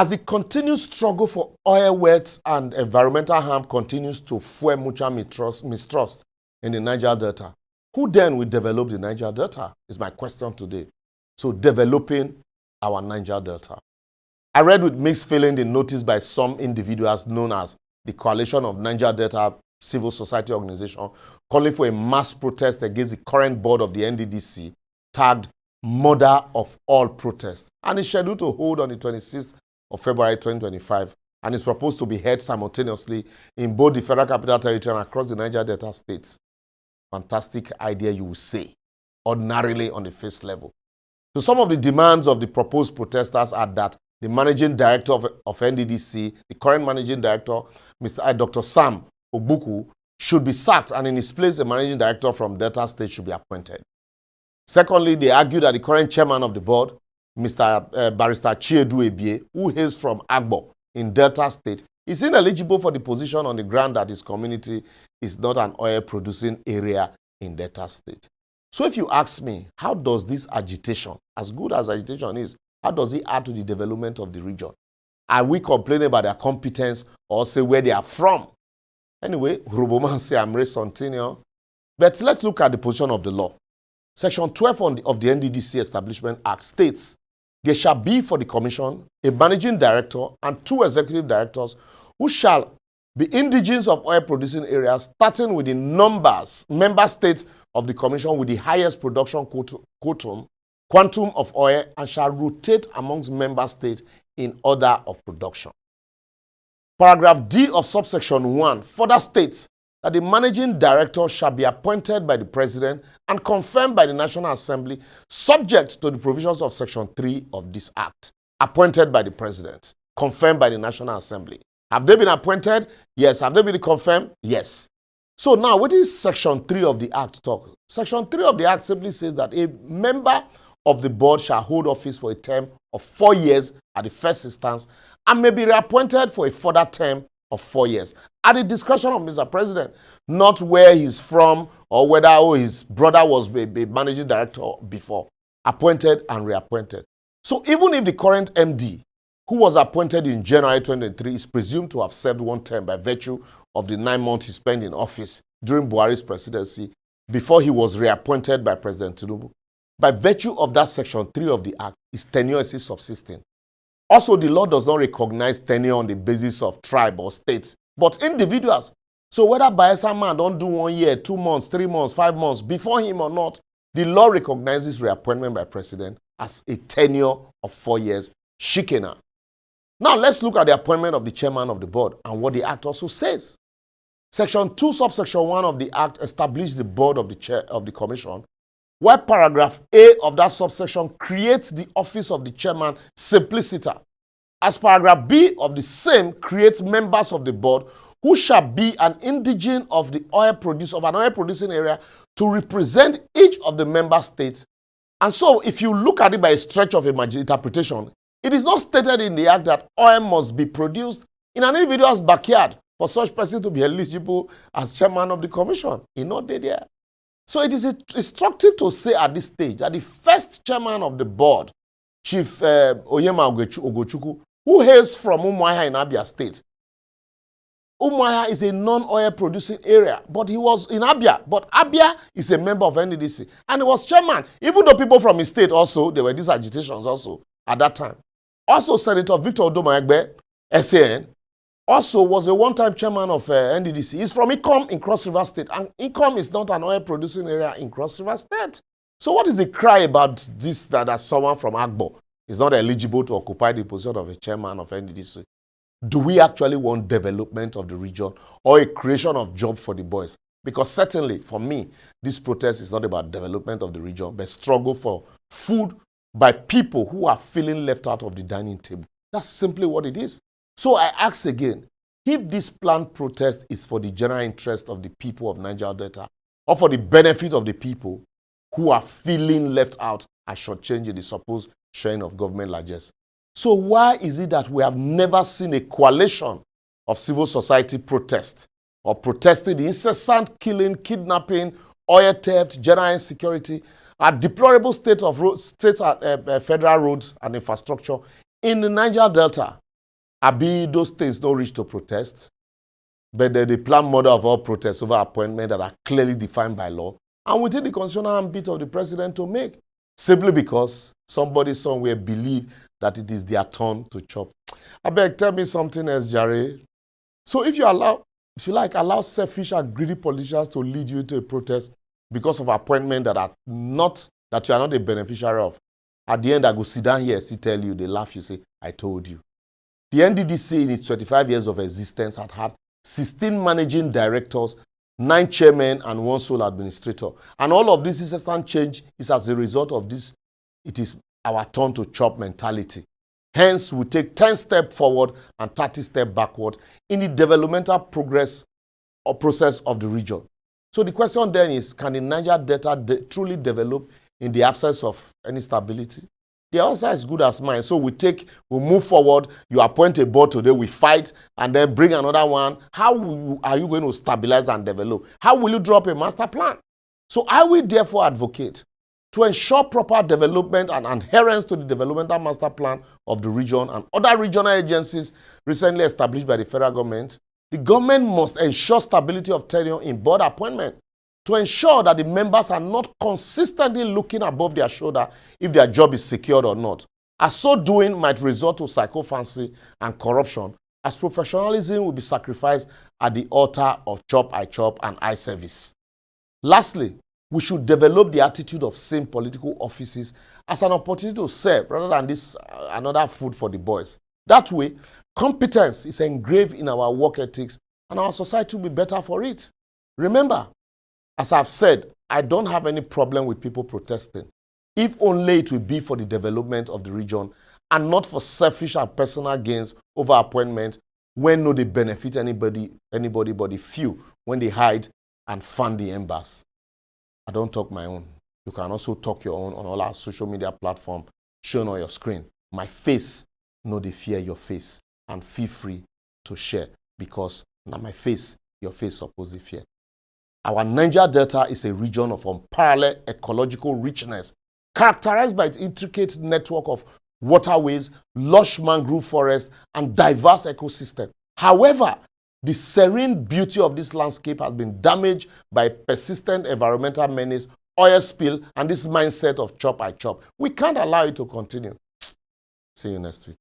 As the continued struggle for oil wealth and environmental harm continues to fuel mutual mistrust in the Niger Delta, who then will develop the Niger Delta is my question today. So developing our Niger Delta. I read with mixed feeling the notice by some individuals known as the Coalition of Niger Delta Civil Society Organization calling for a mass protest against the current board of the NDDC tagged Mother of All Protests, and is scheduled to hold on the 26th of February 2025 and is proposed to be held simultaneously in both the Federal Capital Territory and across the Niger Delta states. Fantastic idea, you will say, ordinarily on the face level. So some of the demands of the proposed protesters are that the managing director of NDDC, the current managing director, Dr. Sam Ogbuku, should be sacked, and in his place, a managing director from Delta State should be appointed. Secondly, they argue that the current chairman of the board, Barrister Chiedu Ebie, who hails from Agbo in Delta State, is ineligible for the position on the ground that his community is not an oil-producing area in Delta State. So if you ask me, how does this agitation, as good as agitation is, how does it add to the development of the region? Are we complaining about their competence or say where they are from? Anyway, Ruboman say I'm Sontinio. But let's look at the position of the law. Section 12 of the NDDC Establishment Act states, there shall be for the commission a managing director and 2 executive directors who shall be indigenes of oil-producing areas, starting with the member states of the commission with the highest production quantum of oil, and shall rotate amongst member states in order of production. Paragraph D of subsection 1 further states that the managing director shall be appointed by the president and confirmed by the National Assembly, subject to the provisions of section 3 of this act. Appointed by the president, confirmed by the National Assembly. Have they been appointed? Yes. Have they been confirmed? Yes. So now, what is section 3 of the act talk? Section 3 of the act simply says that a member of the board shall hold office for a term of 4 years at the first instance and may be reappointed for a further term of 4 years at the discretion of Mr. President, not where he's from or whether his brother was a managing director before. Appointed and reappointed. So even if the current MD, who was appointed in January 2023, is presumed to have served 1 term by virtue of the 9 months he spent in office during Buhari's presidency before he was reappointed by President Tinubu, by virtue of that section 3 of the act, his tenure is still subsisting. Also, the law does not recognize tenure on the basis of tribe or state, but individuals. So whether Bayelsa man don't do 1 year, 2 months, 3 months, 5 months before him or not, the law recognizes reappointment by president as a tenure of 4 years, shikena. Now let's look at the appointment of the chairman of the board and what the act also says. Section 2, subsection 1 of the act established the board of the chair of the commission, while paragraph A of that subsection creates the office of the chairman simpliciter. As paragraph B of the same creates members of the board who shall be an indigene of an oil producing area to represent each of the member states. And so if you look at it by a stretch of interpretation, it is not stated in the act that oil must be produced in an individual's backyard for such person to be eligible as chairman of the commission. It's not there. So it is instructive to say at this stage that the first chairman of the board, Chief Oyema Ogochukwu, who hails from Umuahia in Abia State. Umuahia is a non-oil producing area, but he was in Abia. But Abia is a member of NDDC, and he was chairman. Even though people from his state also, there were these agitations also at that time. Also, Senator Victor Odomayegbe, SAN, also was a one-time chairman of NDDC. He's from Ikom in Cross River State, and Ikom is not an oil-producing area in Cross River State. So what is the cry about this, that someone from Agbo is not eligible to occupy the position of a chairman of NDDC? Do we actually want development of the region or a creation of jobs for the boys? Because certainly, for me, this protest is not about development of the region, but struggle for food by people who are feeling left out of the dining table. That's simply what it is. So I ask again, if this planned protest is for the general interest of the people of Niger Delta or for the benefit of the people who are feeling left out and shortchanged in the supposed sharing of government largesse, so why is it that we have never seen a coalition of civil society protest or protesting the incessant killing, kidnapping, oil theft, general insecurity, a deplorable state of federal roads and infrastructure in the Niger Delta? Abi, those things don't reach to protest, but the planned model of all protests over appointment that are clearly defined by law and within the constitutional ambit of the president to make, simply because somebody somewhere believe that it is their turn to chop. I beg, tell me something else, Jare. So if you allow selfish and greedy politicians to lead you into a protest because of appointment that you are not a beneficiary of, at the end I go sit down here, tell you, they laugh, you say, I told you. The NDDC in its 25 years of existence had 16 managing directors, 9 chairmen, and 1 sole administrator. And all of this incessant change is as a result of this, it is our turn to chop mentality. Hence, we take 10 steps forward and 30 steps backward in the developmental progress or process of the region. So the question then is, can the Niger Delta truly develop in the absence of any stability? The answer is good as mine. So we move forward. You appoint a board today, we fight, and then bring another one. How are you going to stabilize and develop? How will you draw up a master plan? So I will therefore advocate to ensure proper development and adherence to the developmental master plan of the region and other regional agencies recently established by the federal government. The government must ensure stability of tenure in board appointment to ensure that the members are not consistently looking above their shoulder if their job is secured or not, as so doing might result to sycophancy and corruption, as professionalism will be sacrificed at the altar of chop, I chop, and I service. Lastly, we should develop the attitude of same political offices as an opportunity to serve rather than this another food for the boys. That way, competence is engraved in our work ethics and our society will be better for it. Remember, as I've said, I don't have any problem with people protesting, if only it will be for the development of the region and not for selfish and personal gains over appointment when no they benefit anybody but the few when they hide and fan the embers. I don't talk my own. You can also talk your own on all our social media platforms shown on your screen. My face, no they fear your face, and feel free to share because now my face, your face supposed to fear. Our Niger Delta is a region of unparalleled ecological richness, characterized by its intricate network of waterways, lush mangrove forests, and diverse ecosystem. However, the serene beauty of this landscape has been damaged by persistent environmental menace, oil spill, and this mindset of chop, I chop. We can't allow it to continue. See you next week.